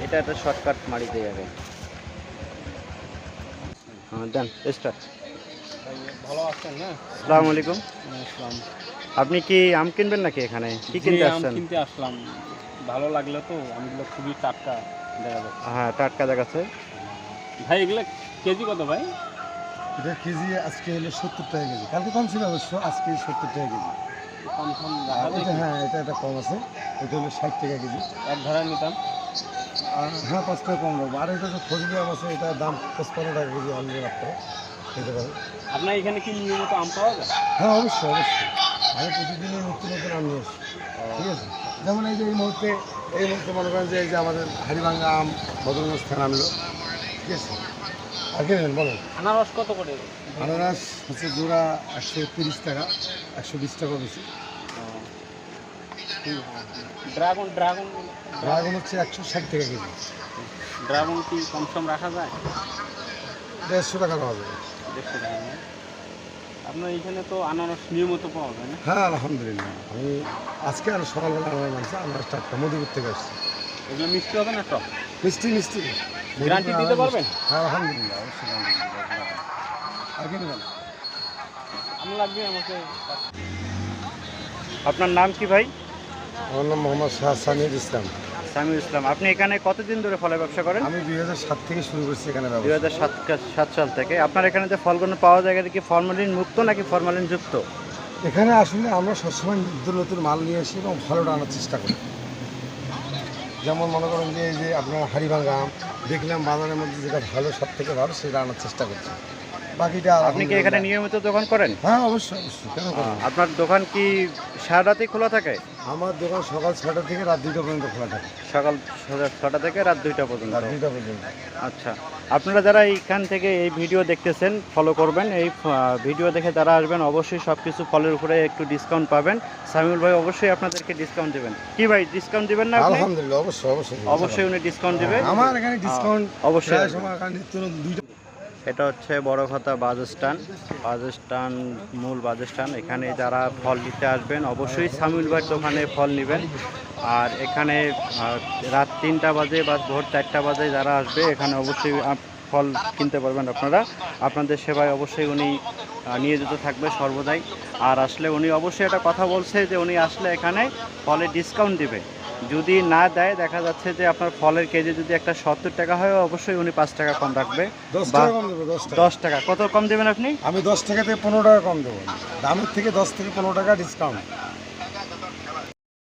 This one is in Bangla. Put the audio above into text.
এটা একটা শর্টকাট মারিতে যাবে। হ্যাঁ দেন স্টার্ট। ভালো আছেন না? আসসালামু আলাইকুম। আসলাম। আপনি কি আম কিনবেন নাকি এখানে? কি কিনতে আসছেন? আম কিনতে আসলাম। ভালো লাগলো তো আমগুলো খুবই টাটকা দেখা যাচ্ছে। হ্যাঁ টাটকা দেখাচ্ছে। ভাই এগুলো কেজি কত ভাই? এটা কেজি আজকে হলো 70 টাকা কেজি। কালকে কম ছিল অবশ্য, আজকে 70 টাকা কেজি। কম কম আর দেখা এটা হ্যাঁ এটা একটা কম আছে, এটা হলো 60 টাকা কেজি। এক ধারা নিতাম। আর হ্যাঁ 5 টাকা কম রাখবো। আর এটা যে ফজলি আম আছে, এটার দাম 55 টাকা কেজি অনলি মাত্র খেতে পারেন। আপনার এখানে কি নিয়মিত আম পাওয়া যায়? হ্যাঁ অবশ্যই অবশ্যই, আমি প্রতিদিনই নতুন নতুন আম নিয়ে আসি। ঠিক আছে, যেমন এই যে এই মুহূর্তে মনে করেন যে এই যে আমাদের হাড়িভাঙ্গা আম বদরগঞ্জ থেকে আনলো। ঠিক আছে, আর কি নেবেন বলেন? আনারস কত করে? আনারস হচ্ছে জোড়া 130 টাকা, 120 টাকা বেশি। ড্রাগন ড্রাগন ড্রাগন হচ্ছে 160 টাকা কেজি। ড্রাগন কি কম সম রাখা যায়? 150 টাকা পাওয়া যাবে। 150 টাকা না? আপনার এখানে তো আনারস নিয়মিত পাওয়া যায় না? হ্যাঁ আলহামদুলিল্লাহ, আমি আজকে আর সকালবেলা আমার মানছি আনারস টাটকা মধুপুর থেকে আসছি। এগুলো মিষ্টি হবে না টক? মিষ্টি মিষ্টি গ্যারান্টি দিতে পারবেন? হ্যাঁ আলহামদুলিল্লাহ, অবশ্যই আলহামদুলিল্লাহ। আর কি নেবেন? আম লাগবে আমাকে। আপনার নাম কি ভাই? আমার নাম মোহাম্মদ শাহ সামির ইসলাম। সামিউল ইসলাম। আপনি এখানে কতদিন ধরে ফলের ব্যবসা করেন? আমি 2007 থেকে শুরু করছি এখানে ব্যবসা। 2007 সাল থেকে। আপনার এখানে যে ফলগুলো পাওয়া যায় এটা কি ফরমালিন মুক্ত নাকি ফরমালিন যুক্ত? এখানে আসলে আমরা সবসময় নতুন নতুন মাল নিয়ে আসি এবং ভালোটা আনার চেষ্টা করি। যেমন মনে করেন যে এই যে আপনার হাড়িভাঙ্গা আম দেখলাম বাজারের মধ্যে যেটা ভালো, সব থেকে ভালো সেটা আনার চেষ্টা করছি। বাকিটা আপনি কি এখানে নিয়মিত দোকান করেন? হ্যাঁ অবশ্যই অবশ্যই, কেন করবো না? আপনার দোকান কি সারা রাতেই খোলা থাকে? আমার দোকান সকাল 6টা থেকে রাত 2টা পর্যন্ত খোলা থাকে। সকাল 6টা থেকে রাত 2টা পর্যন্ত। রাত 2টা পর্যন্ত। আচ্ছা, আপনারা যারা এইখান থেকে এই ভিডিও দেখতেছেন ফলো করবেন। এই ভিডিও দেখে যারা আসবেন অবশ্যই সব কিছু ফলের উপরে একটু ডিসকাউন্ট পাবেন। সামিউল ভাই অবশ্যই আপনাদেরকে ডিসকাউন্ট দেবেন। কি ভাই ডিসকাউন্ট দিবেন না আপনি? আলহামদুলিল্লাহ, অবশ্যই অবশ্যই অবশ্যই উনি ডিসকাউন্ট দিবে। আমার এখানে ডিসকাউন্ট অবশ্যই। প্রায় সময় এখানে নিত্য নতুন 2টা। এটা হচ্ছে বড়খাতা বাস স্ট্যান্ড, মূল বাস স্ট্যান্ড। এখানে যারা ফল নিতে আসবেন অবশ্যই সামিউল ভাইয়ের দোকানে ফল নেবেন। আর এখানে রাত 3টা বাজে বা ভোর 4টা বাজে যারা আসবে এখানে অবশ্যই ফল কিনতে পারবেন আপনারা। আপনাদের সেবায় অবশ্যই উনি নিয়োজিত থাকবে সর্বদাই। আর আসলে উনি অবশ্যই একটা কথা বলছে যে উনি আসলে এখানে ফলে ডিসকাউন্ট দিবে। যদি না দেয় দেখা যাচ্ছে যে আপনার ফলের কেজি যদি একটা 70 টাকা হয় অবশ্যই উনি 5 টাকা কম রাখবে। 10 বা টাকা কম দেবো, 10 টাকা। 10 টাকা কত কম দেবেন আপনি? আমি 10 টাকা থেকে 15 টাকা কম দেবো, দামের থেকে 10 থেকে 15 টাকা ডিসকাউন্ট।